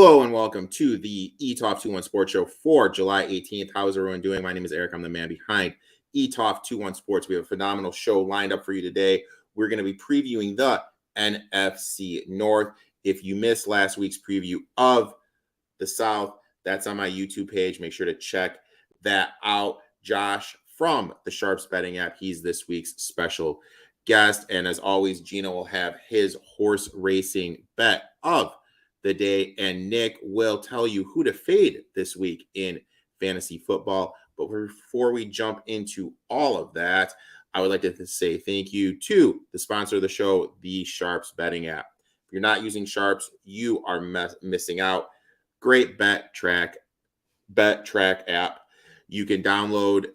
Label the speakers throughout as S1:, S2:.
S1: Hello and welcome to the Etoft21 Sports Show for July 18th. How is everyone doing? My name is Erik. I'm the man behind Etoft21 Sports. We have a phenomenal show lined up for you today. We're going to be previewing the NFC North. If you missed last week's preview of the South, that's on my YouTube page. Make sure to check that out. Josh from the Sharpz betting app, he's this week's special guest. And as always, Gino will have his horse racing bet of the day, and Nick will tell you who to fade this week in fantasy football. But before we jump into all of that, I would like to say thank you to the sponsor of the show, the Sharpz betting app. If you're not using Sharpz, you are missing out. Great bet track app. You can download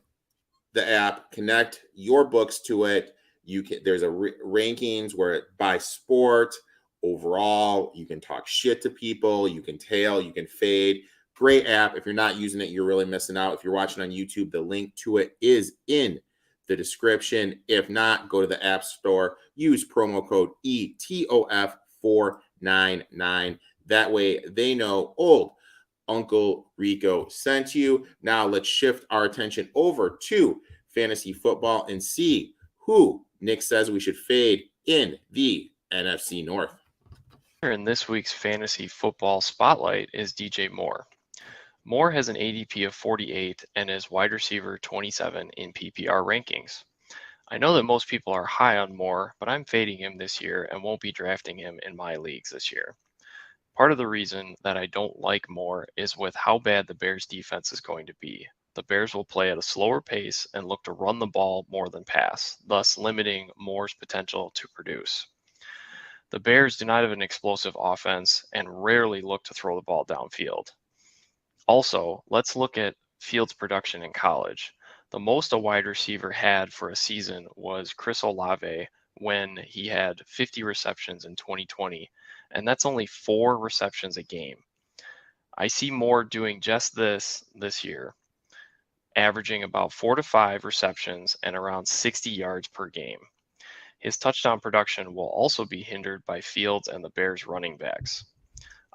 S1: the app, connect your books to it. There's rankings where it by sport. Overall, you can talk shit to people, you can tail, you can fade. Great app. If you're not using it, you're really missing out. If you're watching on YouTube, the link to it is in the description. If not, go to the App Store, use promo code ETOF499. That way they know old Uncle Rico sent you. Now let's shift our attention over to fantasy football and see who Nick says we should fade in the NFC North.
S2: In this week's fantasy football spotlight is DJ Moore. Moore has an ADP of 48 and is wide receiver 27 in PPR rankings. I know that most people are high on Moore, but I'm fading him this year and won't be drafting him in my leagues this year. Part of the reason that I don't like Moore is with how bad the Bears defense is going to be. The Bears will play at a slower pace and look to run the ball more than pass, thus limiting Moore's potential to produce. The Bears do not have an explosive offense and rarely look to throw the ball downfield. Also, let's look at Fields' production in college. The most a wide receiver had for a season was Chris Olave when he had 50 receptions in 2020, and that's only 4 receptions a game. I see Moore doing just this year, averaging about 4 to 5 receptions and around 60 yards per game. His touchdown production will also be hindered by Fields and the Bears running backs.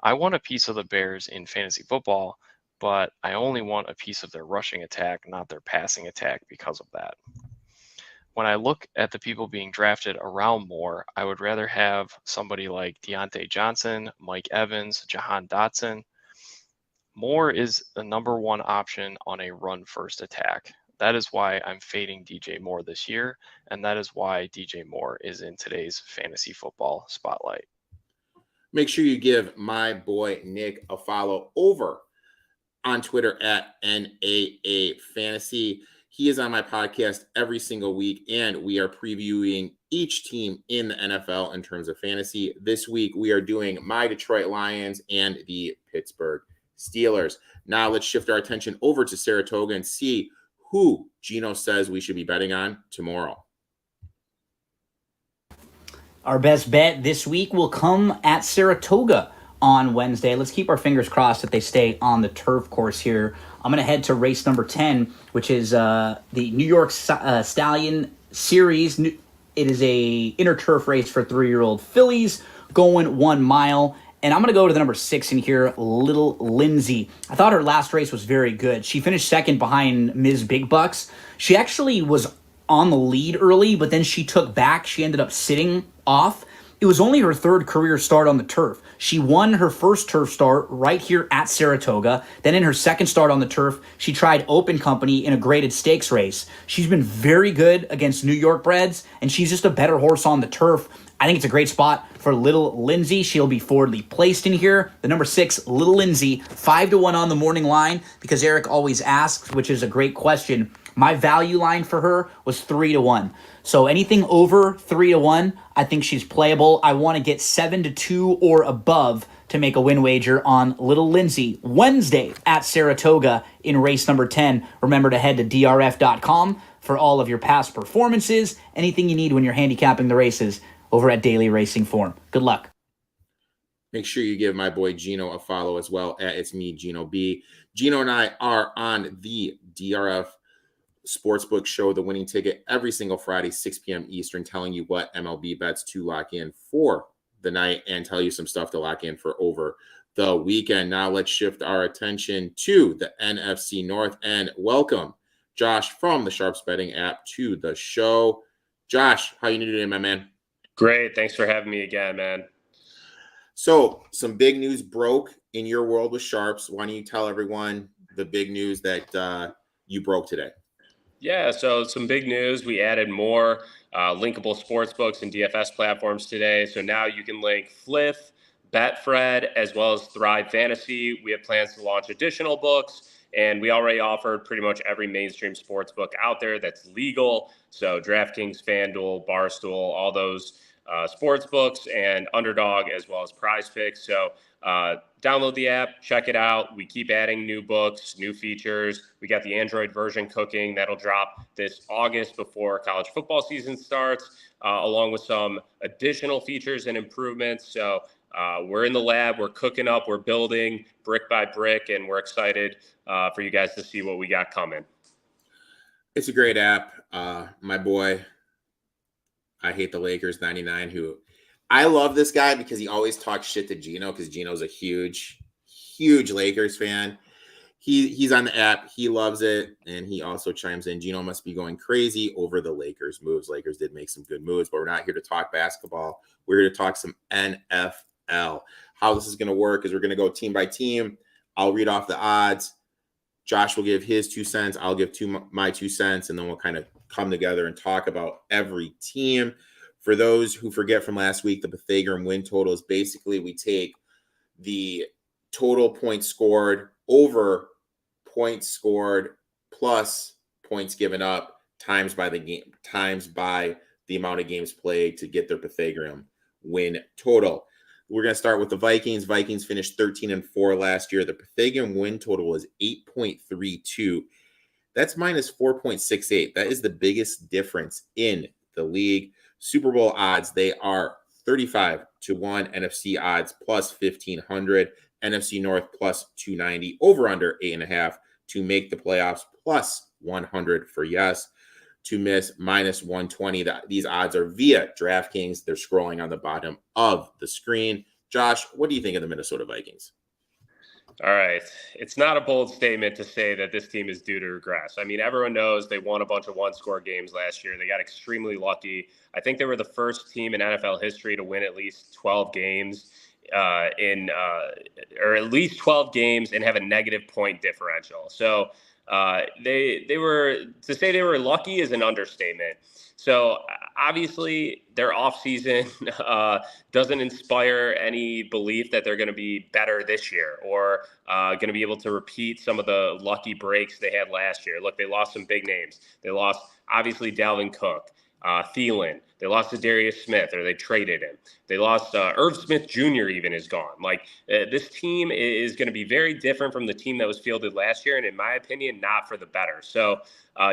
S2: I want a piece of the Bears in fantasy football, but I only want a piece of their rushing attack, not their passing attack because of that. When I look at the people being drafted around Moore, I would rather have somebody like Deontay Johnson, Mike Evans, Jahan Dotson. Moore is the number one option on a run-first attack. That is why I'm fading DJ Moore this year, and that is why DJ Moore is in today's fantasy football spotlight.
S1: Make sure you give my boy Nick a follow over on Twitter at NAA Fantasy. He is on my podcast every single week, and we are previewing each team in the NFL in terms of fantasy. This week, we are doing my Detroit Lions and the Pittsburgh Steelers. Now let's shift our attention over to Saratoga and see who Gino says we should be betting on tomorrow.
S3: Our best bet this week will come at Saratoga on Wednesday. Let's keep our fingers crossed that they stay on the turf course here. I'm going to head to race number 10, which is the New York Stallion Series. It is a inner turf race for 3-year-old fillies going 1 mile. And I'm going to go to the number 6 in here, Little Lindsay. I thought her last race was very good. She finished second behind Ms. Big Bucks. She actually was on the lead early, but then she took back. She ended up sitting off. It was only her 3rd career start on the turf. She won her first turf start right here at Saratoga. Then in her 2nd start on the turf, she tried Open Company in a graded stakes race. She's been very good against New York breds, and she's just a better horse on the turf. I think it's a great spot for Little Lindsay. She'll be forwardly placed in here. The number 6, Little Lindsay, 5-1 on the morning line, because Erik always asks, which is a great question. My value line for her was 3-1. So anything over 3-1, I think she's playable. I want to get 7-2 or above to make a win wager on Little Lindsay Wednesday at Saratoga in race number 10. Remember to head to drf.com for all of your past performances, anything you need when you're handicapping the races over at Daily Racing Form. Good luck.
S1: Make sure you give my boy Gino a follow as well at It's Me, Gino B. Gino and I are on the DRF Sportsbook Show, The Winning Ticket, every single Friday, 6 p.m. Eastern, telling you what MLB bets to lock in for the night and tell you some stuff to lock in for over the weekend. Now let's shift our attention to the NFC North and welcome Josh from the Sharpz betting app to the show. Josh, how you doing today, my man?
S4: Great. Thanks for having me again, man.
S1: So some big news broke in your world with Sharpz. Why don't you tell everyone the big news that you broke today?
S4: Yeah, so some big news. We added more linkable sports books and DFS platforms today. So now you can link Fliff, Betfred, as well as Thrive Fantasy. We have plans to launch additional books, and we already offered pretty much every mainstream sports book out there that's legal. So DraftKings, FanDuel, Barstool, all those sports books, and Underdog, as well as Prize Picks. So download the app, check it out. We keep adding new books, new features. We got the Android version cooking that'll drop this August before college football season starts, along with some additional features and improvements. So we're in the lab, we're cooking up, we're building brick by brick, and we're excited for you guys to see what we got coming.
S1: It's a great app. My boy, I hate the Lakers 99, who I love this guy because he always talks shit to Gino because Gino's a huge Lakers fan. He's on the app. He loves it. And he also chimes in, Gino must be going crazy over the Lakers moves. Lakers did make some good moves, but we're not here to talk basketball. We're here to talk some NFL. How this is going to work is we're going to go team by team. I'll read off the odds. Josh will give his 2 cents. I'll give my 2 cents, and then we'll kind of come together and talk about every team. For those who forget from last week, the Pythagorean win total is basically we take the total points scored over points scored plus points given up times by the game times by the amount of games played to get their Pythagorean win total. We're going to start with the Vikings. Vikings finished 13-4 last year. The Pythagorean win total was 8.32. That's minus 4.68. That is the biggest difference in the league. Super Bowl odds, they are 35-1. NFC odds plus 1,500. NFC North plus 290. Over under 8.5 to make the playoffs plus 100 for yes. To miss minus 120. These odds are via DraftKings. They're scrolling on the bottom of the screen. Josh, what do you think of the Minnesota Vikings?
S4: All right. It's not a bold statement to say that this team is due to regress. I mean, everyone knows they won a bunch of one-score games last year. They got extremely lucky. I think they were the first team in NFL history to win at least 12 games or at least 12 games and have a negative point differential. So they were, to say they were lucky is an understatement. So obviously their offseason doesn't inspire any belief that they're going to be better this year or going to be able to repeat some of the lucky breaks they had last year. Look, they lost some big names. They lost obviously Dalvin Cook, Thielen. They lost to Darius Smith, or they traded him. They lost Irv Smith Jr. even is gone. Like this team is going to be very different from the team that was fielded last year, and in my opinion, not for the better. So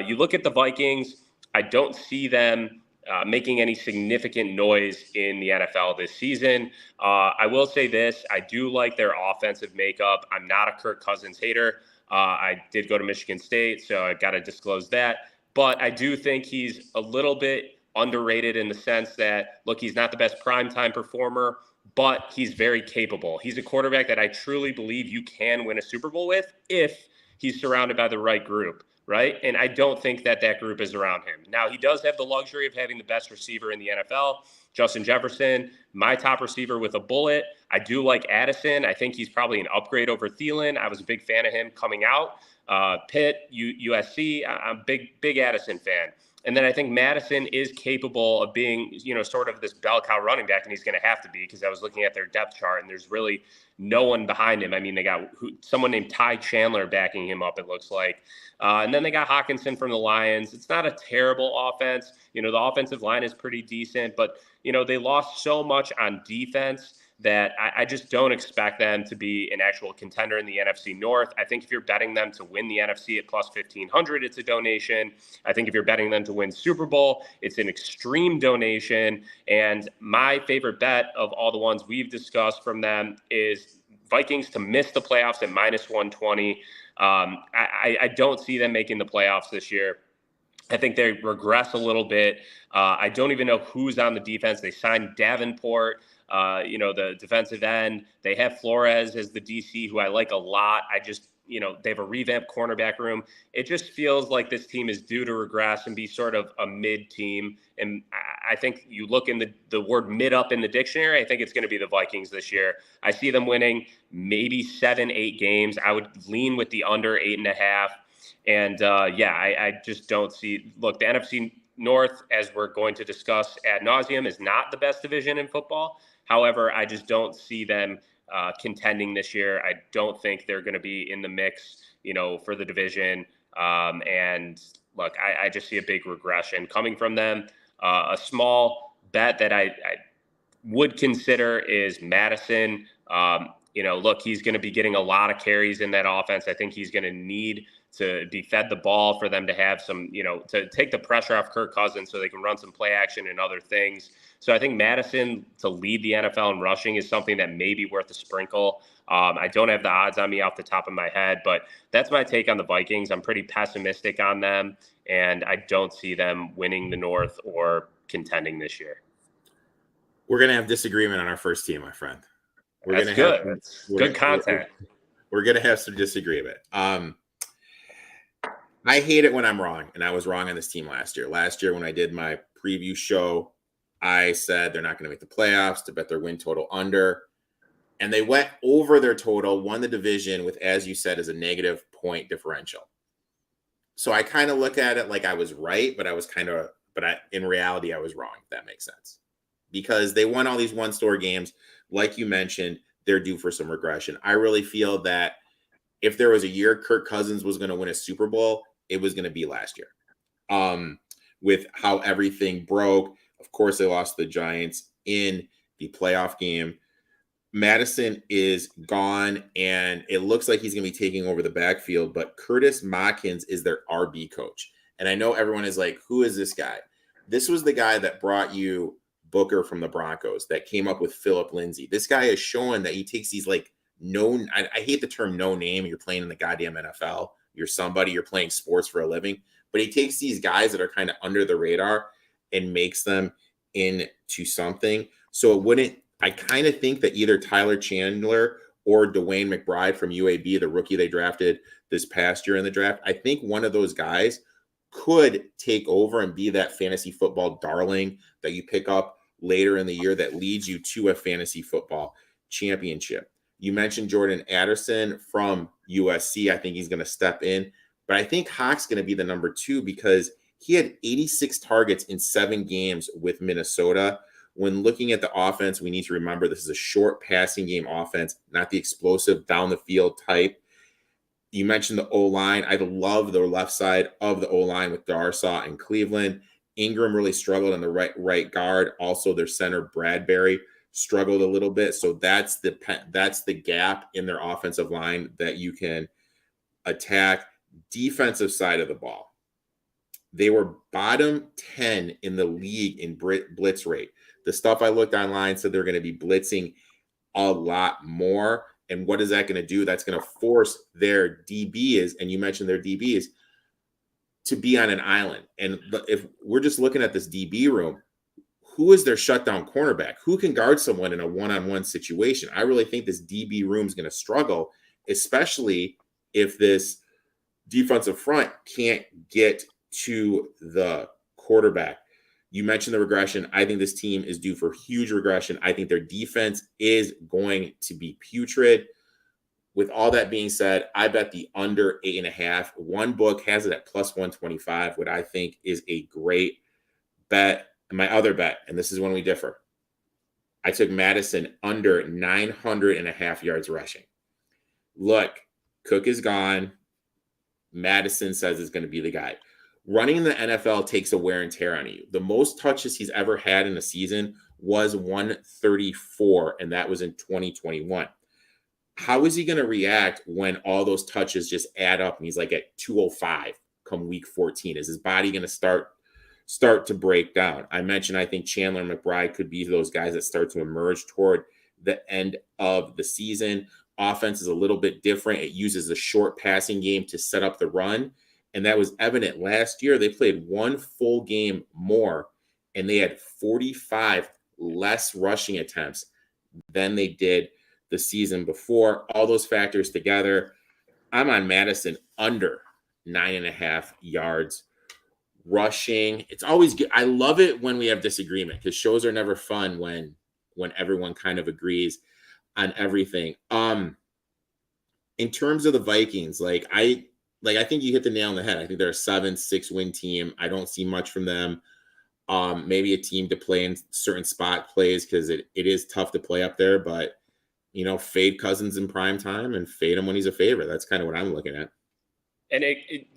S4: you look at the Vikings. I don't see them making any significant noise in the NFL this season. I will say this. I do like their offensive makeup. I'm not a Kirk Cousins hater. I did go to Michigan State, so I got to disclose that. But I do think he's a little bit underrated in the sense that, look, he's not the best primetime performer, but he's very capable. He's a quarterback that I truly believe you can win a Super Bowl with if he's surrounded by the right group. Right. And I don't think that group is around him. Now, he does have the luxury of having the best receiver in the NFL, Justin Jefferson, my top receiver with a bullet. I do like Addison. I think he's probably an upgrade over Thielen. I was a big fan of him coming out. Pitt, USC, I'm a big Addison fan. And then I think Madison is capable of being, sort of this bell cow running back, and he's going to have to be because I was looking at their depth chart, and there's really no one behind him. I mean, they got someone named Ty Chandler backing him up, it looks like. And then they got Hawkinson from the Lions. It's not a terrible offense. The offensive line is pretty decent, but, they lost so much on defense that I just don't expect them to be an actual contender in the NFC North. I think if you're betting them to win the NFC at plus 1,500, it's a donation. I think if you're betting them to win Super Bowl, it's an extreme donation. And my favorite bet of all the ones we've discussed from them is Vikings to miss the playoffs at minus 120. I don't see them making the playoffs this year. I think they regress a little bit. I don't even know who's on the defense. They signed Davenport. the defensive end. They have Flores as the DC, who I like a lot. They have a revamped cornerback room. It just feels like this team is due to regress and be sort of a mid team. And I think you look in the word mid up in the dictionary, I think it's going to be the Vikings this year. I see them winning maybe 7-8 games. I would lean with the under 8.5. And I just don't see, look, the NFC North, as we're going to discuss ad nauseum, is not the best division in football. However, I just don't see them contending this year. I don't think they're going to be in the mix, for the division. And look, I just see a big regression coming from them. A small bet that I would consider is Madison. Look, he's going to be getting a lot of carries in that offense. I think he's going to need to be fed the ball for them to have some, to take the pressure off Kirk Cousins so they can run some play action and other things. So I think Madison to lead the NFL in rushing is something that may be worth a sprinkle. I don't have the odds on me off the top of my head, but that's my take on the Vikings. I'm pretty pessimistic on them, and I don't see them winning the North or contending this year.
S1: We're going to have disagreement on our first team, my friend.
S4: That's good. That's good content.
S1: We're going to have some disagreement. I hate it when I'm wrong, and I was wrong on this team last year. Last year when I did my preview show, I said they're not going to make the playoffs, to bet their win total under. And they went over their total, won the division with, as you said, as a negative point differential. So I kind of look at it like I was right, but in reality, I was wrong, if that makes sense. Because they won all these one-store games. Like you mentioned, they're due for some regression. I really feel that if there was a year Kirk Cousins was going to win a Super Bowl, it was going to be last year. With how everything broke. Of course, they lost the Giants in the playoff game. Madison is gone, and it looks like he's going to be taking over the backfield, but Curtis Matkins is their RB coach. And I know everyone is like, who is this guy? This was the guy that brought you Booker from the Broncos, that came up with Philip Lindsay. This guy is showing that he takes these I hate the term no name. You're playing in the goddamn NFL. You're playing sports for a living. But he takes these guys that are kind of under the radar and makes them into something. So I kind of think that either Tyler Chandler or Dwayne McBride from UAB, the rookie they drafted this past year in the draft, I think one of those guys could take over and be that fantasy football darling that you pick up later in the year that leads you to a fantasy football championship. You mentioned Jordan Addison from USC. I think he's going to step in. But I think Hawk's going to be the number 2 because he had 86 targets in 7 games with Minnesota. When looking at the offense, we need to remember this is a short passing game offense, not the explosive down the field type. You mentioned the O-line. I love the left side of the O-line with Darsaw and Cleveland. Ingram really struggled on the right guard. Also, their center, Bradbury, struggled a little bit. So that's the gap in their offensive line that you can attack. Defensive side of the ball, they were bottom 10 in the league in blitz rate. The stuff I looked online said they're going to be blitzing a lot more. And what is that going to do? That's going to force their DBs, and you mentioned their DBs, to be on an island. And if we're just looking at this DB room, who is their shutdown cornerback? Who can guard someone in a one-on-one situation? I really think this DB room is going to struggle, especially if this defensive front can't get to the quarterback. You mentioned the regression. I think this team is due for huge regression. I think their defense is going to be putrid. With all that being said, I bet the under 8.5. One book has it at plus 125, what I think is a great bet. And my other bet, and this is when we differ, I took Madison under 900.5 yards rushing. Look, Cook is gone. Madison says is going to be the guy. Running in the NFL takes a wear and tear on you. The most touches he's ever had in a season was 134, and that was in 2021. How is he going to react when all those touches just add up and he's like at 205 come week 14? Is his body going to start to break down? I mentioned I think Chandler and McBride could be those guys that start to emerge toward the end of the season. Offense is a little bit different. It uses a short passing game to set up the run. And that was evident last year. They played one full game more, and they had 45 less rushing attempts than they did the season before. All those factors together, I'm on Madison under 9.5 yards rushing. It's always good. I love it when we have disagreement because shows are never fun when everyone kind of agrees on everything. In terms of the Vikings, I think you hit the nail on the head. I think they're a 7-6 win team. I don't see much from them. Maybe a team to play in certain spot plays because it is tough to play up there, but fade Cousins in prime time and fade him when he's a favorite. That's kind of what I'm looking at.
S4: And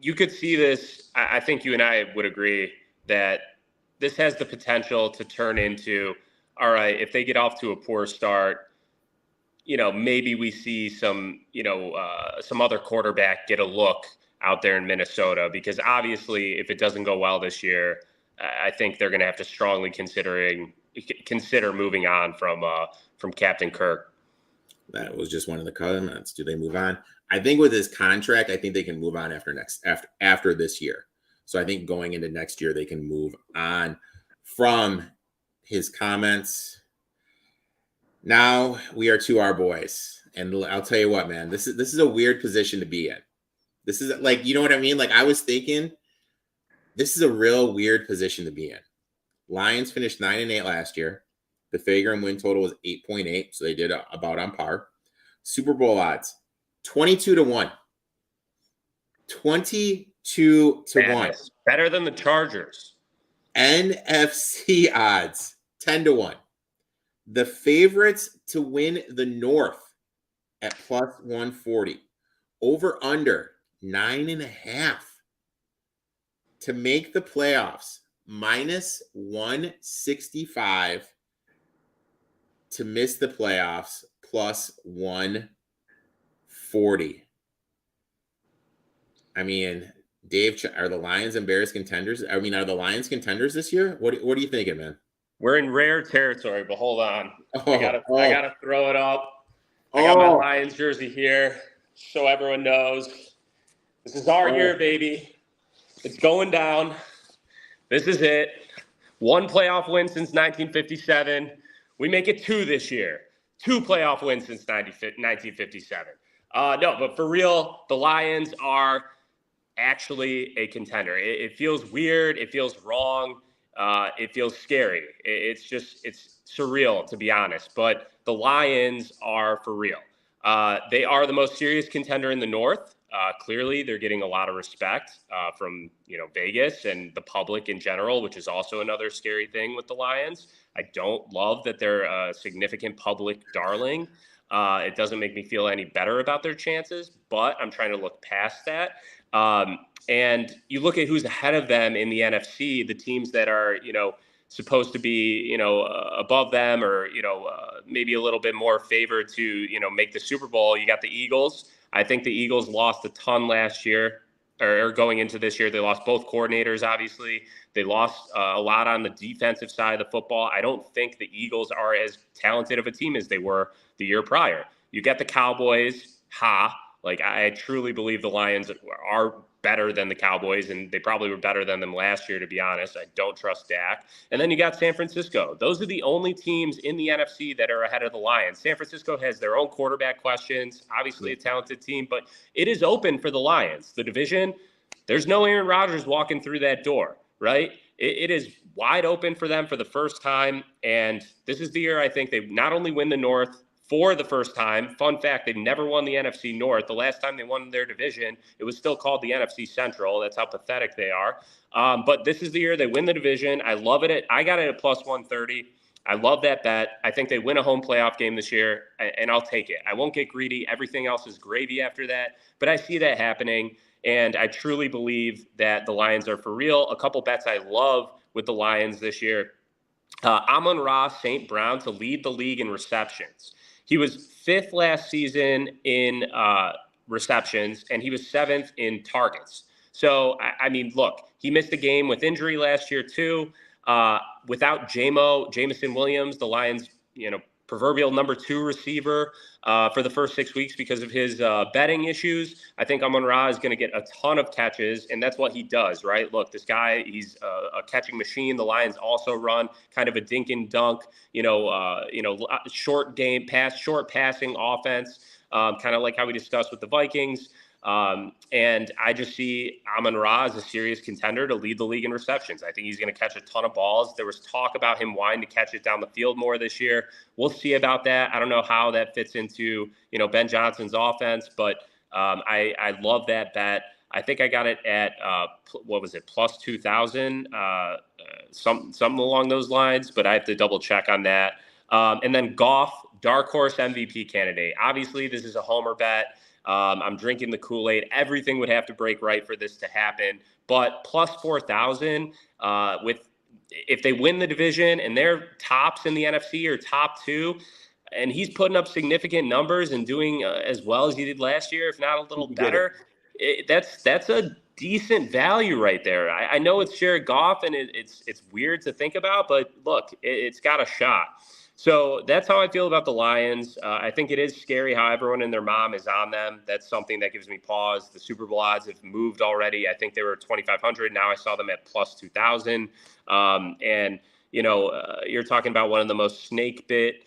S4: you could see this. I think you and I would agree that this has the potential to turn into, all right, if they get off to a poor start, maybe we see some other quarterback get a look out there in Minnesota, because obviously if it doesn't go well this year, I think they're going to have to strongly consider moving on from Captain Kirk.
S1: That was just one of the comments. Do they move on? I think with his contract, I think they can move on after this year. So I think going into next year, they can move on from his comments. Now we are to our boys. And I'll tell you what, man, this is a weird position to be in. This is you know what I mean? I was thinking this is a real weird position to be in. Lions finished 9-8 last year. The Fagram win total was 8.8, so they did about on par. Super Bowl odds, 22-1. 22-1.
S4: Better than the Chargers.
S1: NFC odds, 10-1. The favorites to win the North at plus 140. Over under 9.5. To make the playoffs, minus 165. To miss the playoffs, plus 140. I mean, Dave, are the Lions and Bears contenders? I mean, are the Lions contenders this year? What are you thinking, man?
S4: We're in rare territory, but hold on. I gotta throw it up. I got my Lions jersey here, so everyone knows. This is our year, baby. It's going down. This is it. One playoff win since 1957. We make it 2 this year. 2 playoff wins since 1957. No, but for real, the Lions are actually a contender. It feels weird. It feels wrong. It feels scary. It's surreal, to be honest. But the Lions are for real. They are the most serious contender in the North. Clearly, they're getting a lot of respect from Vegas and the public in general, which is also another scary thing with the Lions. I don't love that they're a significant public darling. It doesn't make me feel any better about their chances, but I'm trying to look past that. And you look at who's ahead of them in the NFC, the teams that are, supposed to be, above them or, maybe a little bit more favored to, make the Super Bowl. You got the Eagles. I think the Eagles lost a ton last year or going into this year. They lost both coordinators, obviously. They lost a lot on the defensive side of the football. I don't think the Eagles are as talented of a team as they were the year prior. You get the Cowboys. I truly believe the Lions are better than the Cowboys, and they probably were better than them last year, to be honest. I don't trust Dak. And then you got San Francisco. Those are the only teams in the NFC that are ahead of the Lions. San Francisco has their own quarterback questions, obviously a talented team, but it is open for the Lions. The division, there's no Aaron Rodgers walking through that door, right? It is wide open for them for the first time, and this is the year I think they not only win the North for the first time. Fun fact, they've never won the NFC North. The last time they won their division, it was still called the NFC Central. That's how pathetic they are. But this is the year they win the division. I love it. I got it at plus 130. I love that bet. I think they win a home playoff game this year, and I'll take it. I won't get greedy. Everything else is gravy after that. But I see that happening, and I truly believe that the Lions are for real. A couple bets I love with the Lions this year. Amon-Ra St. Brown to lead the league in receptions. He was 5th last season in receptions, and he was 7th in targets. So, I mean, look, he missed a game with injury last year, too. Without Jameson Williams, the Lions, proverbial number 2 receiver for the first 6 weeks because of his betting issues. I think Amon-Ra is going to get a ton of catches, and that's what he does, right? Look, this guy, he's a catching machine. The Lions also run kind of a dink and dunk, short passing offense, kind of like how we discussed with the Vikings. And I just see Amon-Ra as a serious contender to lead the league in receptions. I think he's going to catch a ton of balls. There was talk about him wanting to catch it down the field more this year. We'll see about that. I don't know how that fits into, Ben Johnson's offense, but I love that bet. I think I got it at, plus 2,000, something along those lines, but I have to double check on that. And then Goff, dark horse MVP candidate. Obviously, this is a homer bet. I'm drinking the Kool-Aid. Everything would have to break right for this to happen. But plus 4,000 if they win the division and they're tops in the NFC or top 2, and he's putting up significant numbers and doing as well as he did last year, if not a little better, that's a decent value right there. I know it's Jared Goff and it's weird to think about, but look, it's got a shot. So that's how I feel about the Lions. I think it is scary how everyone and their mom is on them. That's something that gives me pause. The Super Bowl odds have moved already. I think they were 2,500. Now I saw them at plus 2,000. You're talking about one of the most snake bit,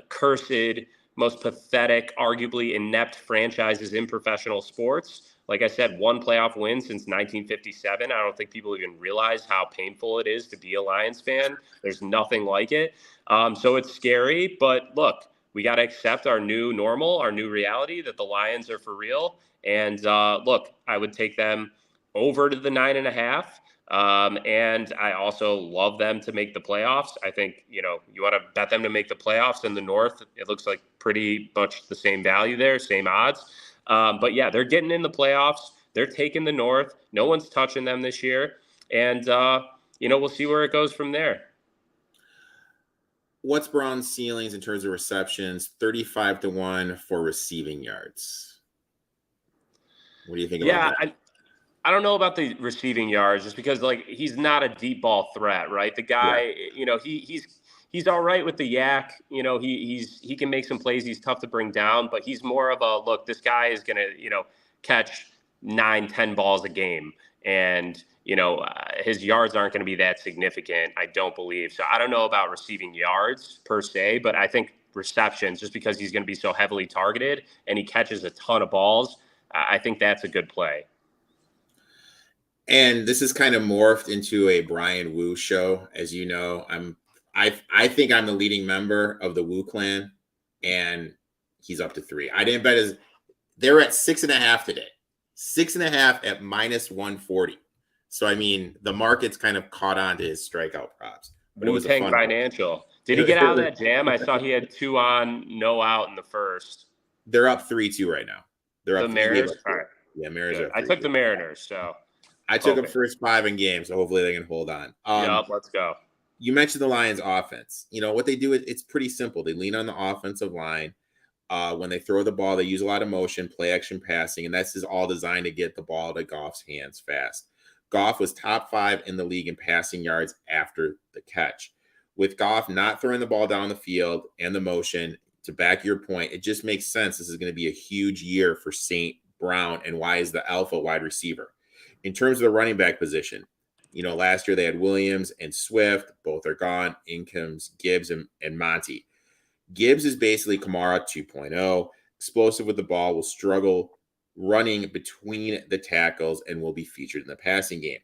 S4: cursed, most pathetic, arguably inept franchises in professional sports. Like I said, one playoff win since 1957. I don't think people even realize how painful it is to be a Lions fan. There's nothing like it. So it's scary, but look, we got to accept our new normal, our new reality that the Lions are for real. And look, I would take them over to the 9.5. And I also love them to make the playoffs. I think, you want to bet them to make the playoffs in the North. It looks like pretty much the same value there, same odds. But yeah, they're getting in the playoffs. They're taking the North. No one's touching them this year. And, we'll see where it goes from there.
S1: What's Brown's ceilings in terms of receptions? 35-1 for receiving yards. What do you think about that?
S4: I don't know about the receiving yards just because he's not a deep ball threat, right? The guy, he's all right with the yak. He can make some plays. He's tough to bring down, but he's more of a look. This guy is going to catch 9-10 balls a game, and his yards aren't going to be that significant, I don't believe. So I don't know about receiving yards per se, but I think receptions, just because he's going to be so heavily targeted and he catches a ton of balls, I think that's a good play.
S1: And this is kind of morphed into a Brian Wu show. As you know, I think I'm the leading member of the Wu clan, and he's up to 3. I didn't bet they're at 6.5 today. 6.5 at minus 140. So, the market's kind of caught on to his strikeout props. But it was
S4: Wu-Tang Financial. Did he get out of that jam? I saw he had 2 on, no out in the first.
S1: They're up 3-2 right now. They're up.
S4: The Mariners? All right.
S1: Yeah, Mariners are 3-2.
S4: I took the Mariners, so.
S1: I took them first 5 in games, so hopefully they can hold on.
S4: Let's go.
S1: You mentioned the Lions offense. What they do, it's pretty simple. They lean on the offensive line. When they throw the ball, they use a lot of motion, play action passing, and this is all designed to get the ball to Goff's hands fast. Goff was top 5 in the league in passing yards after the catch. With Goff not throwing the ball down the field and the motion, to back your point, it just makes sense. This is going to be a huge year for St. Brown, and why is the alpha wide receiver. In terms of the running back position, last year they had Williams and Swift. Both are gone. In comes Gibbs and Monty. Gibbs is basically Kamara 2.0. Explosive with the ball, will struggle running between the tackles, and will be featured in the passing game.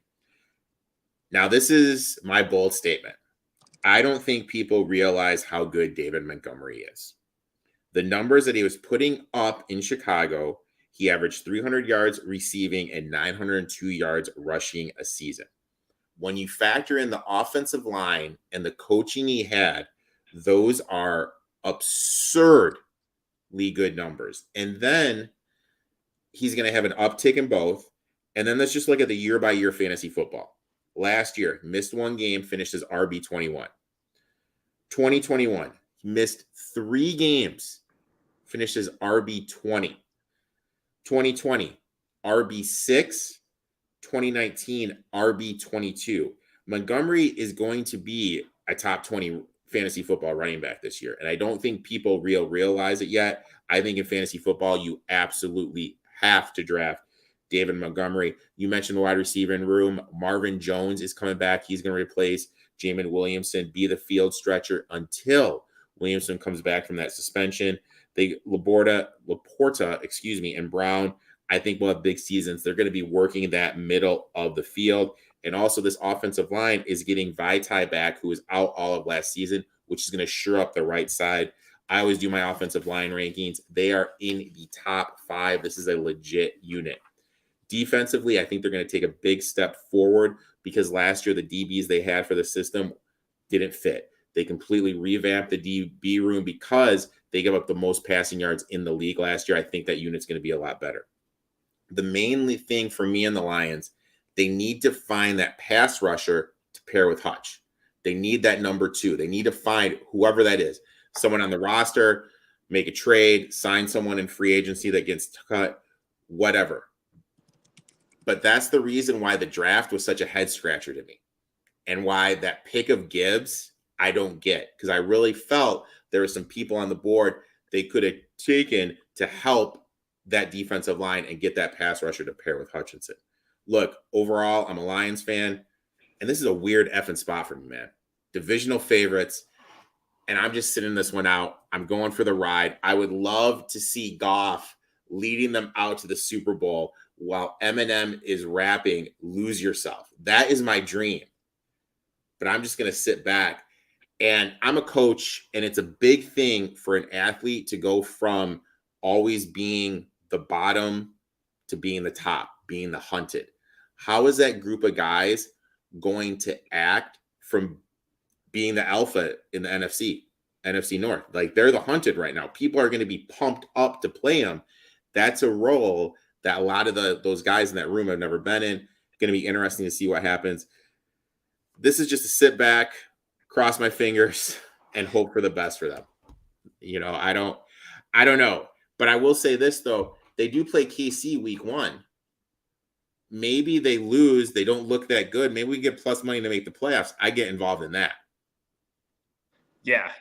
S1: Now, this is my bold statement. I don't think people realize how good David Montgomery is. The numbers that he was putting up in Chicago, he averaged 300 yards receiving and 902 yards rushing a season. When you factor in the offensive line and the coaching he had, those are absurdly good numbers. And then he's going to have an uptick in both. And then let's just look at the year-by-year fantasy football. Last year, missed 1 game, finished as RB21. 2021, missed 3 games, finished as RB20. 2020, RB6. 2019, RB22. Montgomery is going to be a top 20 fantasy football running back this year. And I don't think people realize it yet. I think in fantasy football, you absolutely have to draft David Montgomery. You mentioned the wide receiver in room. Marvin Jones is coming back. He's going to replace Jamin Williamson, be the field stretcher until Williamson comes back from that suspension. Laporta, and Brown, I think will have big seasons. They're going to be working that middle of the field. And also this offensive line is getting Vaitai back, who was out all of last season, which is going to shore up the right side. I always do my offensive line rankings. They are in the top 5. This is a legit unit. Defensively, I think they're going to take a big step forward because last year the DBs they had for the system didn't fit. They completely revamped the DB room because they gave up the most passing yards in the league last year. I think that unit's going to be a lot better. The mainly thing for me and the Lions, they need to find that pass rusher to pair with Hutch. They need that number 2. They need to find whoever that is, someone on the roster, make a trade, sign someone in free agency that gets cut, whatever. But that's the reason why the draft was such a head scratcher to me and why that pick of Gibbs, I don't get, because I really felt there were some people on the board they could have taken to help that defensive line and get that pass rusher to pair with Hutchinson. Look, overall, I'm a Lions fan, and this is a weird effing spot for me, man. Divisional favorites, and I'm just sitting this one out. I'm going for the ride. I would love to see Goff leading them out to the Super Bowl while Eminem is rapping Lose Yourself. That is my dream. But I'm just going to sit back. And I'm a coach, and it's a big thing for an athlete to go from always being the bottom to being the top, being the hunted. How is that group of guys going to act from being the alpha in the NFC North? Like, they're the hunted right now. People are going to be pumped up to play them. That's a role that a lot of those guys in that room have never been in. Going to be interesting to see what happens. This is just a sit back, cross my fingers, and hope for the best for them. I don't know. But I will say this, though. They do play KC week 1. Maybe they lose. They don't look that good. Maybe we get plus money to make the playoffs. I get involved in that.
S4: Yeah.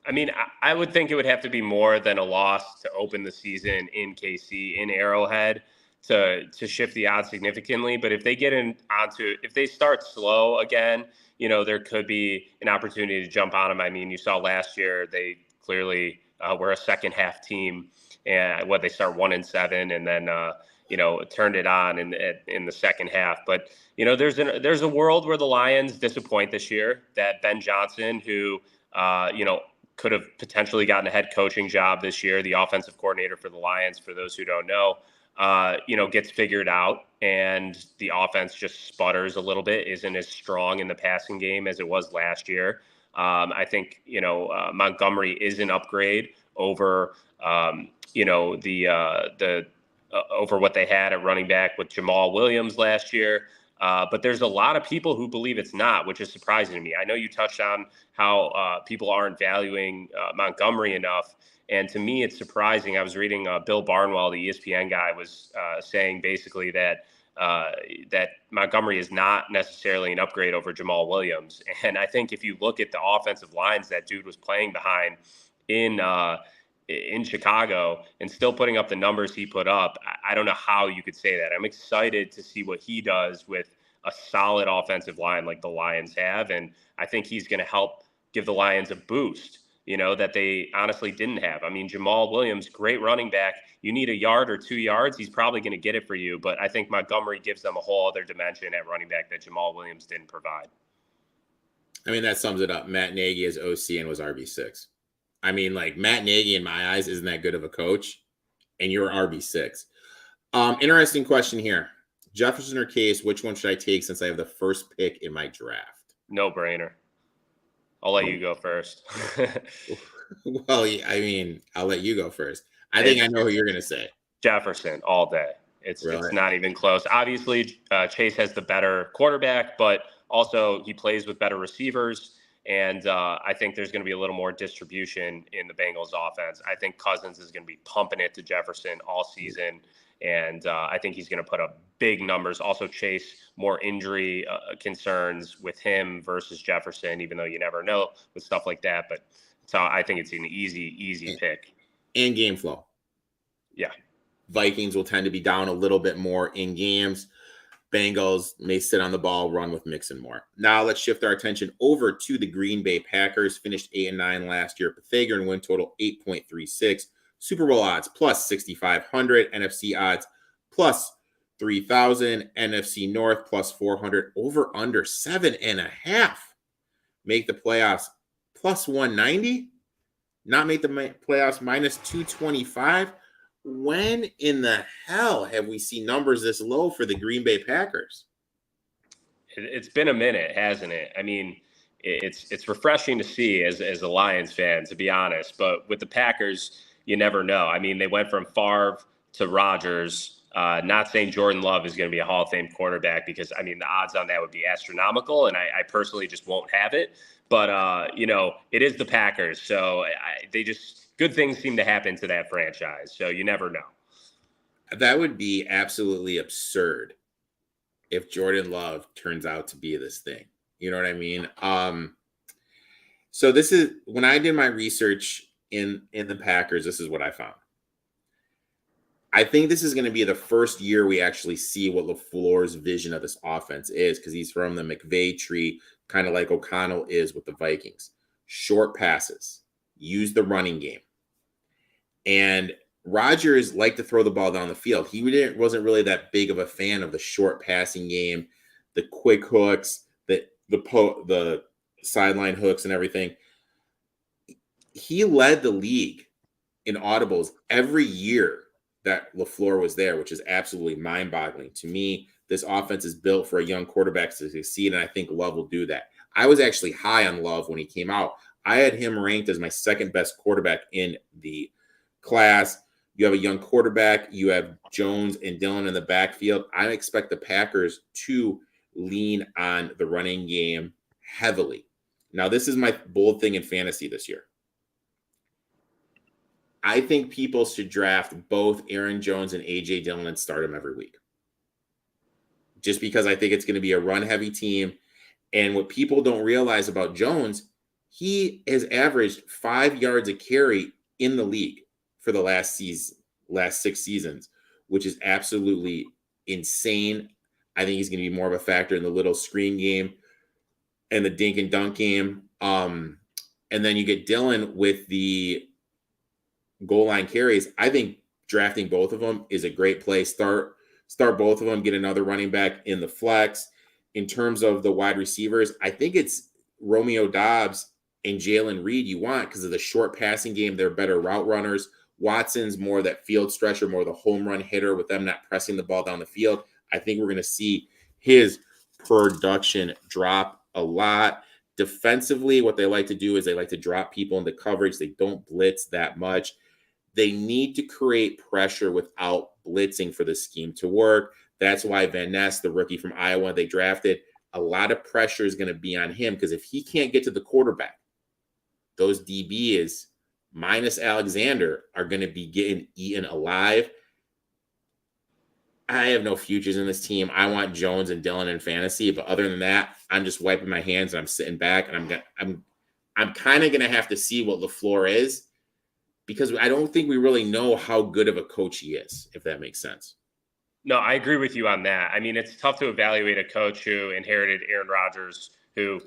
S4: I mean, I would think it would have to be more than a loss to open the season in KC, in Arrowhead, to shift the odds significantly. But if they if they start slow again, there could be an opportunity to jump on them. I mean, you saw last year, they clearly were a second half team, and they start 1-7 and then, turned it on in the second half. But, there's a world where the Lions disappoint this year, that Ben Johnson, who, could have potentially gotten a head coaching job this year, the offensive coordinator for the Lions, for those who don't know, gets figured out and the offense just sputters a little bit, isn't as strong in the passing game as it was last year. I think, Montgomery is an upgrade over, over what they had at running back with Jamal Williams last year. But there's a lot of people who believe it's not, which is surprising to me. I know you touched on how people aren't valuing Montgomery enough. And to me, it's surprising. I was reading Bill Barnwell, the ESPN guy, was saying basically that Montgomery is not necessarily an upgrade over Jamal Williams. And I think if you look at the offensive lines that dude was playing behind in Chicago and still putting up the numbers he put up, I don't know how you could say that. I'm excited to see what he does with a solid offensive line like the Lions have. And I think he's going to help give the Lions a boost, that they honestly didn't have. I mean, Jamal Williams, great running back. You need a yard or 2 yards, he's probably going to get it for you. But I think Montgomery gives them a whole other dimension at running back that Jamal Williams didn't provide.
S1: I mean, that sums it up. Matt Nagy is OC and was RB6. I mean, like, Matt Nagy, in my eyes, isn't that good of a coach, and you're RB6. Interesting question here. Jefferson or Case, which one should I take since I have the first pick in my draft?
S4: No brainer. I'll let you go first.
S1: Well, I mean, I'll let you go first. I think I know who you're going to say.
S4: Jefferson all day. It's not even close. Obviously, Chase has the better quarterback, but also he plays with better receivers. And I think there's going to be a little more distribution in the Bengals offense. I think Cousins is going to be pumping it to Jefferson all season. And I think he's going to put up big numbers. Also, Chase, more injury concerns with him versus Jefferson, even though you never know with stuff like that. But so I think it's an easy pick.
S1: And game flow.
S4: Yeah.
S1: Vikings will tend to be down a little bit more in games. Bengals may sit on the ball, run with Mixon more. Now let's shift our attention over to the Green Bay Packers. Finished 8-9 last year. Pythagorean win total 8.36. Super Bowl odds plus 6,500. NFC odds plus 3,000. NFC North plus 400. Over under 7.5. Make the playoffs plus 190. Not make the playoffs minus 225. When in the hell have we seen numbers this low for the Green Bay Packers?
S4: It's been a minute, hasn't it? I mean, it's refreshing to see as a Lions fan, to be honest. But with the Packers, you never know. I mean, they went from Favre to Rodgers. Not saying Jordan Love is going to be a Hall of Fame quarterback, because, I mean, the odds on that would be astronomical, and I personally just won't have it. But, it is the Packers. So good things seem to happen to that franchise. So you never know.
S1: That would be absolutely absurd if Jordan Love turns out to be this thing. You know what I mean? So this is when I did my research in the Packers, this is what I found. I think this is going to be the first year we actually see what LaFleur's vision of this offense is, because he's from the McVay tree, kind of like O'Connell is with the Vikings. Short passes, use the running game. And Rodgers liked to throw the ball down the field. He wasn't really that big of a fan of the short passing game, the quick hooks, the sideline hooks and everything. He led the league in audibles every year that LaFleur was there, which is absolutely mind-boggling. To me, this offense is built for a young quarterback to succeed, and I think Love will do that. I was actually high on Love when he came out. I had him ranked as my second best quarterback in the class. You have a young quarterback. You have Jones and Dillon in the backfield. I expect the Packers to lean on the running game heavily. Now, this is my bold thing in fantasy this year. I think people should draft both Aaron Jones and A.J. Dillon and start them every week. Just because I think it's going to be a run-heavy team. And what people don't realize about Jones, he has averaged 5 yards a carry in the league for the last 6 seasons, which is absolutely insane. I think he's going to be more of a factor in the little screen game and the dink and dunk game. And then you get Dillon with the goal line carries. I think drafting both of them is a great play. Start both of them, get another running back in the flex. In terms of the wide receivers, I think it's Romeo Doubs and Jalen Reed you want because of the short passing game. They're better route runners. Watson's more that field stretcher, more the home run hitter with them not pressing the ball down the field. I think we're going to see his production drop a lot. Defensively, what they like to do is they like to drop people into coverage. They don't blitz that much. They need to create pressure without blitzing for the scheme to work. That's why Van Ness, the rookie from Iowa, they drafted, a lot of pressure is going to be on him because if he can't get to the quarterback, those DBs minus Alexander are going to be getting eaten alive. I have no futures in this team. I want Jones and Dillon in fantasy, but other than that, I'm just wiping my hands and I'm sitting back and I'm kind of going to have to see what LaFleur is because I don't think we really know how good of a coach he is, if that makes sense.
S4: No, I agree with you on that. I mean, it's tough to evaluate a coach who inherited Aaron Rodgers, who,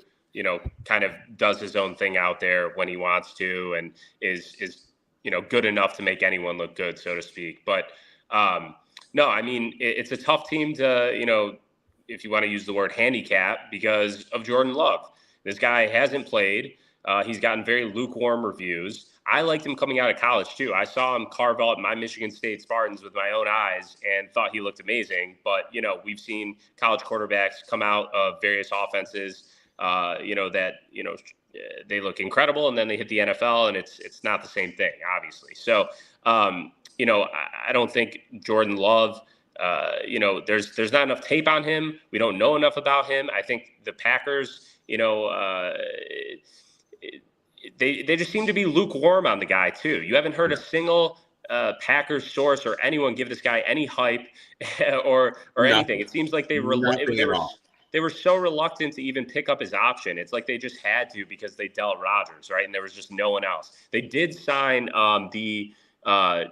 S4: kind of does his own thing out there when he wants to and is good enough to make anyone look good, so to speak. But no, I mean, it's a tough team to, if you want to use the word handicap because of Jordan Love. This guy hasn't played. He's gotten very lukewarm reviews. I liked him coming out of college, too. I saw him carve out my Michigan State Spartans with my own eyes and thought he looked amazing. But, we've seen college quarterbacks come out of various offenses, they look incredible. And then they hit the NFL and it's not the same thing, obviously. So, I don't think Jordan Love, there's not enough tape on him. We don't know enough about him. I think the Packers, they just seem to be lukewarm on the guy too. You haven't heard a single Packers source or anyone give this guy any hype or anything. It seems like they were so reluctant to even pick up his option. It's like they just had to because they dealt Rodgers, right? And there was just no one else. They did sign not the XFL,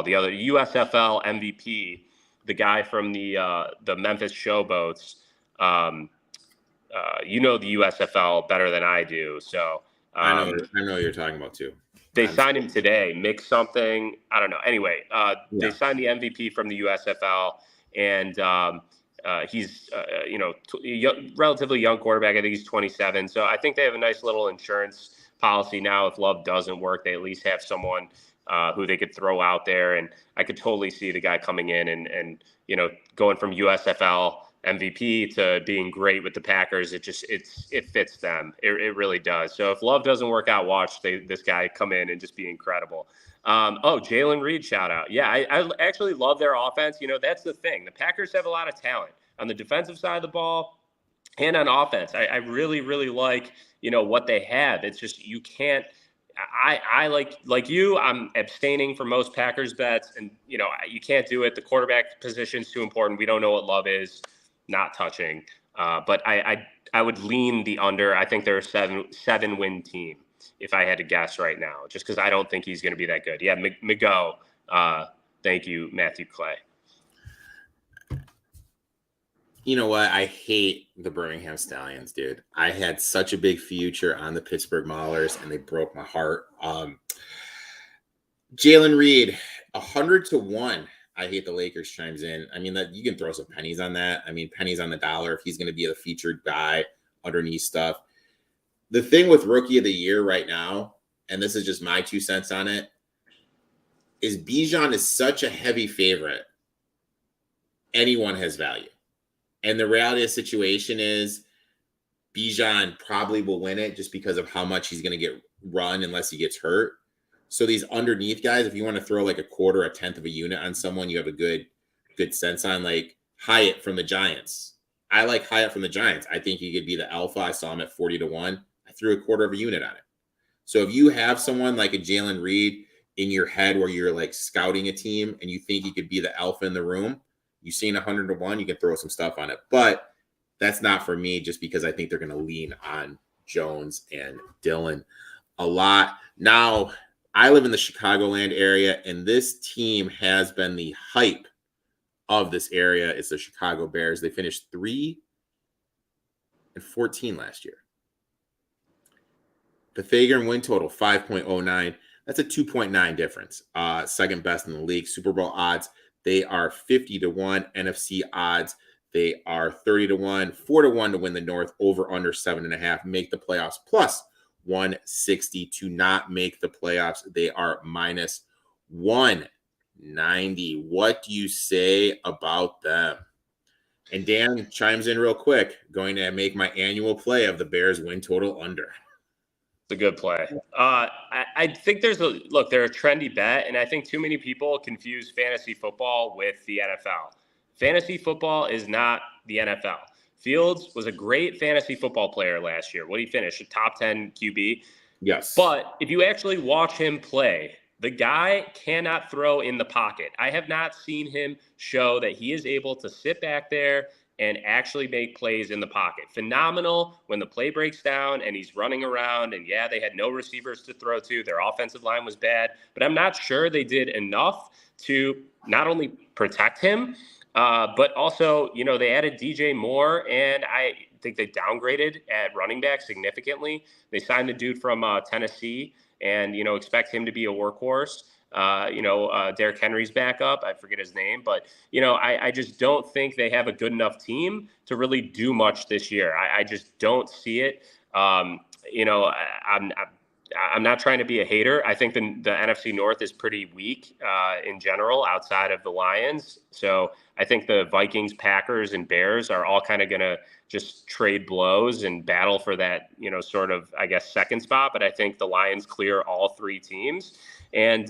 S4: the other USFL MVP, the guy from the Memphis Showboats. The USFL better than I do, so
S1: I know what you're talking about too.
S4: They signed him today, Mix something. I don't know. Anyway, they signed the MVP from the USFL, and he's relatively young quarterback. I think he's 27. So I think they have a nice little insurance policy now. If Love doesn't work, they at least have someone who they could throw out there. And I could totally see the guy coming in and going from USFL MVP to being great with the Packers. It fits them. It really does. So if Love doesn't work out, watch this guy come in and just be incredible. Jalen Reed, shout out. Yeah, I actually love their offense. That's the thing. The Packers have a lot of talent on the defensive side of the ball and on offense. I really, really like, what they have. It's just, you can't, I like you, I'm abstaining from most Packers bets, and, you can't do it. The quarterback position is too important. We don't know what Love is. Not touching, but I would lean the under. I think they're a seven win team if I had to guess right now, just because I don't think he's going to be that good. Yeah, McGo. Thank you, Matthew Clay.
S1: You know what? I hate the Birmingham Stallions, dude. I had such a big future on the Pittsburgh Maulers, and they broke my heart. Jalen Reed, 100-1. I hate the Lakers chimes in. I mean, that you can throw some pennies on that. I mean, pennies on the dollar if he's going to be the featured guy underneath stuff. The thing with Rookie of the Year right now, and this is just my 2 cents on it, is Bijan is such a heavy favorite. Anyone has value. And the reality of the situation is Bijan probably will win it just because of how much he's going to get run unless he gets hurt. So these underneath guys, if you want to throw like a quarter, a tenth of a unit on someone, you have a good sense on, like Hyatt from the Giants. I like Hyatt from the Giants. I think he could be the alpha. I saw him at 40-1. I threw a quarter of a unit on it. So if you have someone like a Jalen Reed in your head where you're like scouting a team and you think he could be the alpha in the room, you've seen 100-1, you can throw some stuff on it. But that's not for me, just because I think they're going to lean on Jones and Dillon a lot. Now, I live in the Chicagoland area, and this team has been the hype of this area. It's the Chicago Bears. They finished 3-14 last year. Pythagorean win total, 5.09. That's a 2.9 difference. Second best in the league. Super Bowl odds, they are 50-1. NFC odds, they are 30-1. 4-1 to win the North. Over under 7.5. Make the playoffs. Plus 160 to not make the playoffs. They are minus 190. What do you say about them? And Dan chimes in real quick. Going to make my annual play of the Bears win total under.
S4: It's a good play. I think they're a trendy bet, and I think too many people confuse fantasy football with the NFL. Fantasy football is not the NFL. Fields was a great fantasy football player last year. What did he finish? A top 10 QB?
S1: Yes.
S4: But if you actually watch him play, the guy cannot throw in the pocket. I have not seen him show that he is able to sit back there and actually make plays in the pocket. Phenomenal when the play breaks down and he's running around. And yeah, they had no receivers to throw to. Their offensive line was bad. But I'm not sure they did enough to not only protect him, but also, they added DJ Moore, and I think they downgraded at running back significantly. They signed the dude from Tennessee and, expect him to be a workhorse. Derrick Henry's backup. I forget his name, but, I just don't think they have a good enough team to really do much this year. I just don't see it. I'm not trying to be a hater. I think the NFC North is pretty weak in general outside of the Lions. So I think the Vikings, Packers, and Bears are all kind of going to just trade blows and battle for that, sort of, I guess, second spot. But I think the Lions clear all three teams. And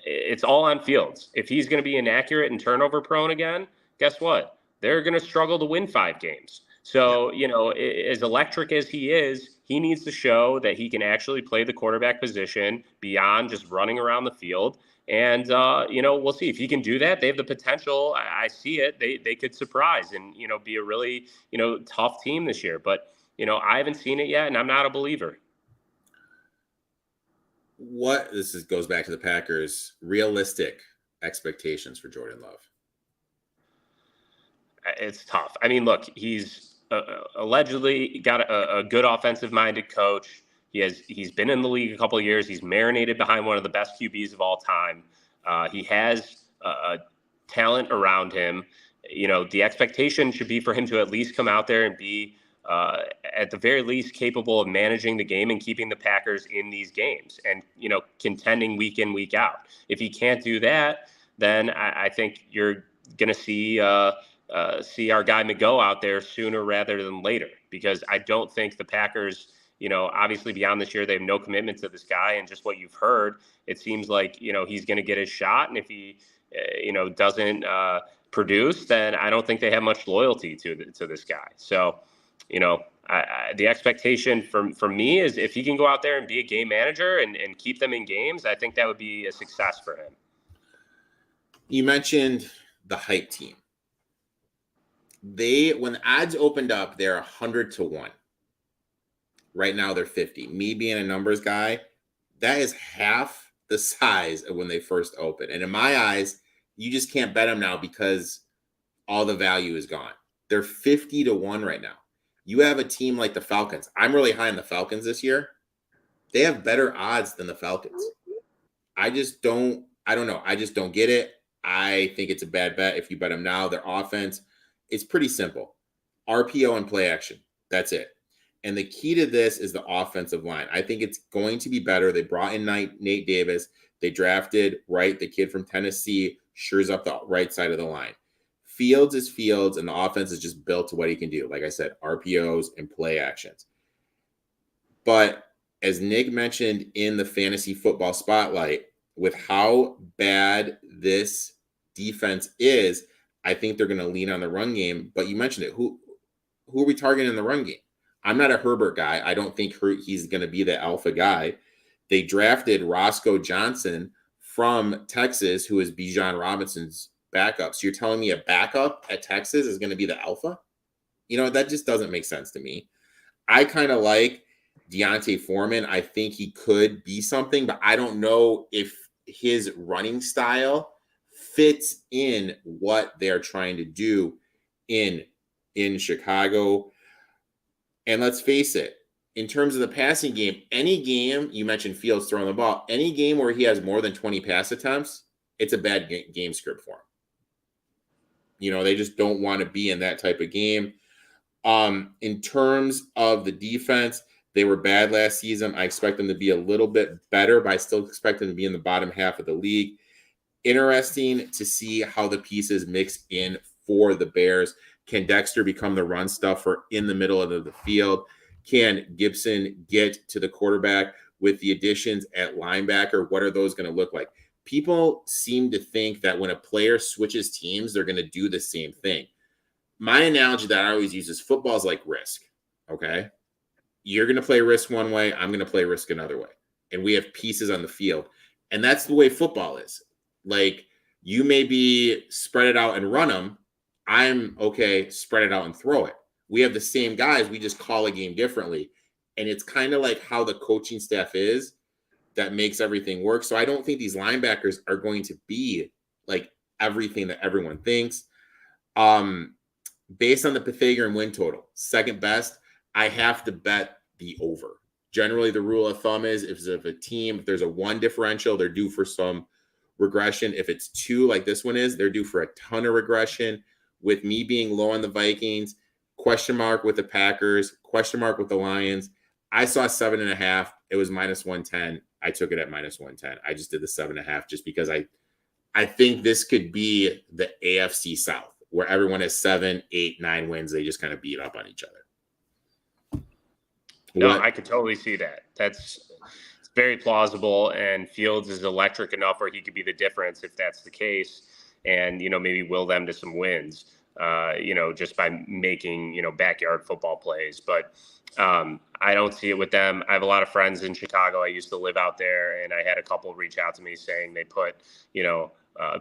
S4: it's all on Fields. If he's going to be inaccurate and turnover prone again, guess what? They're going to struggle to win 5 games. So, as electric as he is, he needs to show that he can actually play the quarterback position beyond just running around the field. And, we'll see if he can do that. They have the potential. I see it. They could surprise and, be a really, tough team this year. But, I haven't seen it yet, and I'm not a believer.
S1: Goes back to the Packers, realistic expectations for Jordan Love?
S4: It's tough. I mean, look, he's allegedly got a good offensive-minded coach. He's been in the league a couple of years. He's marinated behind one of the best QBs of all time. He has a talent around him. The expectation should be for him to at least come out there and be, at the very least, capable of managing the game and keeping the Packers in these games and, contending week in, week out. If he can't do that, then I think you're going to see our guy McGo out there sooner rather than later, because I don't think the Packers, obviously beyond this year, they have no commitment to this guy. And just what you've heard, it seems like, he's going to get his shot. And if he, doesn't produce, then I don't think they have much loyalty to this guy. So, the expectation from me is if he can go out there and be a game manager and keep them in games, I think that would be a success for him.
S1: You mentioned the hype team. When the odds opened up, they're 100-1. Right now they're 50. Me being a numbers guy, that is half the size of when they first opened. And in my eyes, you just can't bet them now because all the value is gone. They're 50-1 right now. You have a team like the Falcons. I'm really high on the Falcons this year. They have better odds than the Falcons. I don't know. I just don't get it. I think it's a bad bet if you bet them now. Their offense, it's pretty simple. RPO and play action. That's it. And the key to this is the offensive line. I think it's going to be better. They brought in Nate Davis. They drafted Wright, the kid from Tennessee, shores up the right side of the line. Fields is Fields, and the offense is just built to what he can do. Like I said, RPOs and play actions. But as Nick mentioned in the fantasy football spotlight, with how bad this defense is, I think they're going to lean on the run game. But you mentioned it. Who are we targeting in the run game? I'm not a Herbert guy. I don't think he's going to be the alpha guy. They drafted Roscoe Johnson from Texas, who is Bijan Robinson's backup. So you're telling me a backup at Texas is going to be the alpha? That just doesn't make sense to me. I kind of like Deontay Foreman. I think he could be something, but I don't know if his running style fits in what they're trying to do in Chicago. And let's face it, in terms of the passing game, any game, you mentioned Fields throwing the ball, any game where he has more than 20 pass attempts, it's a bad game script for him. They just don't want to be in that type of game. In terms of the defense, they were bad last season. I expect them to be a little bit better, but I still expect them to be in the bottom half of the league. Interesting to see how the pieces mix in for the Bears. Can Dexter become the run stuffer in the middle of the field? Can Gibson get to the quarterback with the additions at linebacker? What are those going to look like? People seem to think that when a player switches teams, they're going to do the same thing. My analogy that I always use is football is like Risk, okay? You're going to play Risk one way, I'm going to play Risk another way. And we have pieces on the field. And that's the way football is. Like, you may be spread it out and run them. I'm okay, spread it out and throw it. We have the same guys. We just call a game differently. And it's kind of like how the coaching staff is that makes everything work. So I don't think these linebackers are going to be like everything that everyone thinks. Based on the Pythagorean win total, second best, I have to bet the over. Generally, the rule of thumb is if there's a 1 differential, they're due for some regression. If it's 2, like this one is, they're due for a ton of regression. With me being low on the Vikings, question mark with the Packers, question mark with the Lions. I saw 7.5. It was -110. I took it at -110. I just did the 7.5 just because I think this could be the AFC South, where everyone has 7, 8, 9 wins. They just kind of beat up on each other.
S4: No, I could totally see that. It's very plausible, and Fields is electric enough where he could be the difference if that's the case, and maybe will them to some wins. just by making, backyard football plays. But I don't see it with them. I have a lot of friends in Chicago. I used to live out there, and I had a couple reach out to me saying they put,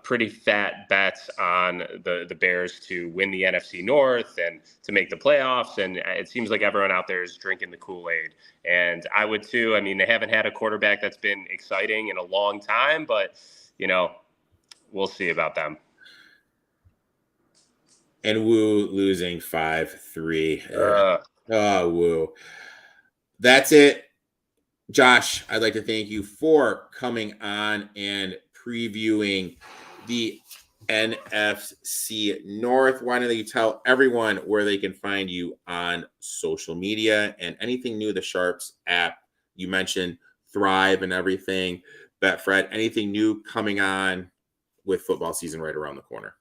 S4: pretty fat bets on the Bears to win the NFC North and to make the playoffs. And it seems like everyone out there is drinking the Kool-Aid. And I would too. I mean, they haven't had a quarterback that's been exciting in a long time, but, we'll see about them.
S1: And Woo losing 5-3. Woo. That's it. Josh, I'd like to thank you for coming on and previewing the NFC North. Why don't you tell everyone where they can find you on social media and anything new, the Sharpz app? You mentioned Thrive and everything. Betfred, anything new coming on with football season right around the corner?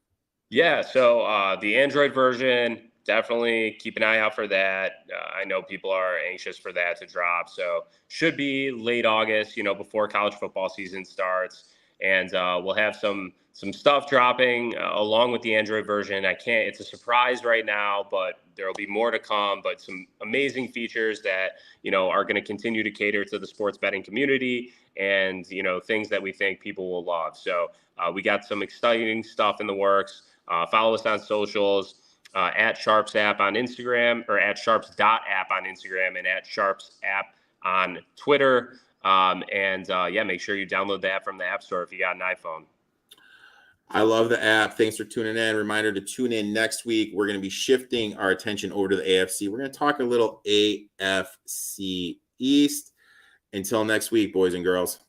S4: Yeah, so the Android version, definitely keep an eye out for that. I know people are anxious for that to drop. So should be late August, before college football season starts. And we'll have some stuff dropping along with the Android version. It's a surprise right now, but there will be more to come. But some amazing features that, are going to continue to cater to the sports betting community and, things that we think people will love. So we got some exciting stuff in the works. Follow us on socials at Sharpz app on Instagram, or at Sharpz.app on Instagram, and at Sharpz app on Twitter. Make sure you download the app from the App Store if you got an iPhone.
S1: I love the app. Thanks for tuning in. Reminder to tune in next week. We're going to be shifting our attention over to the AFC. We're going to talk a little AFC East. Until next week, boys and girls.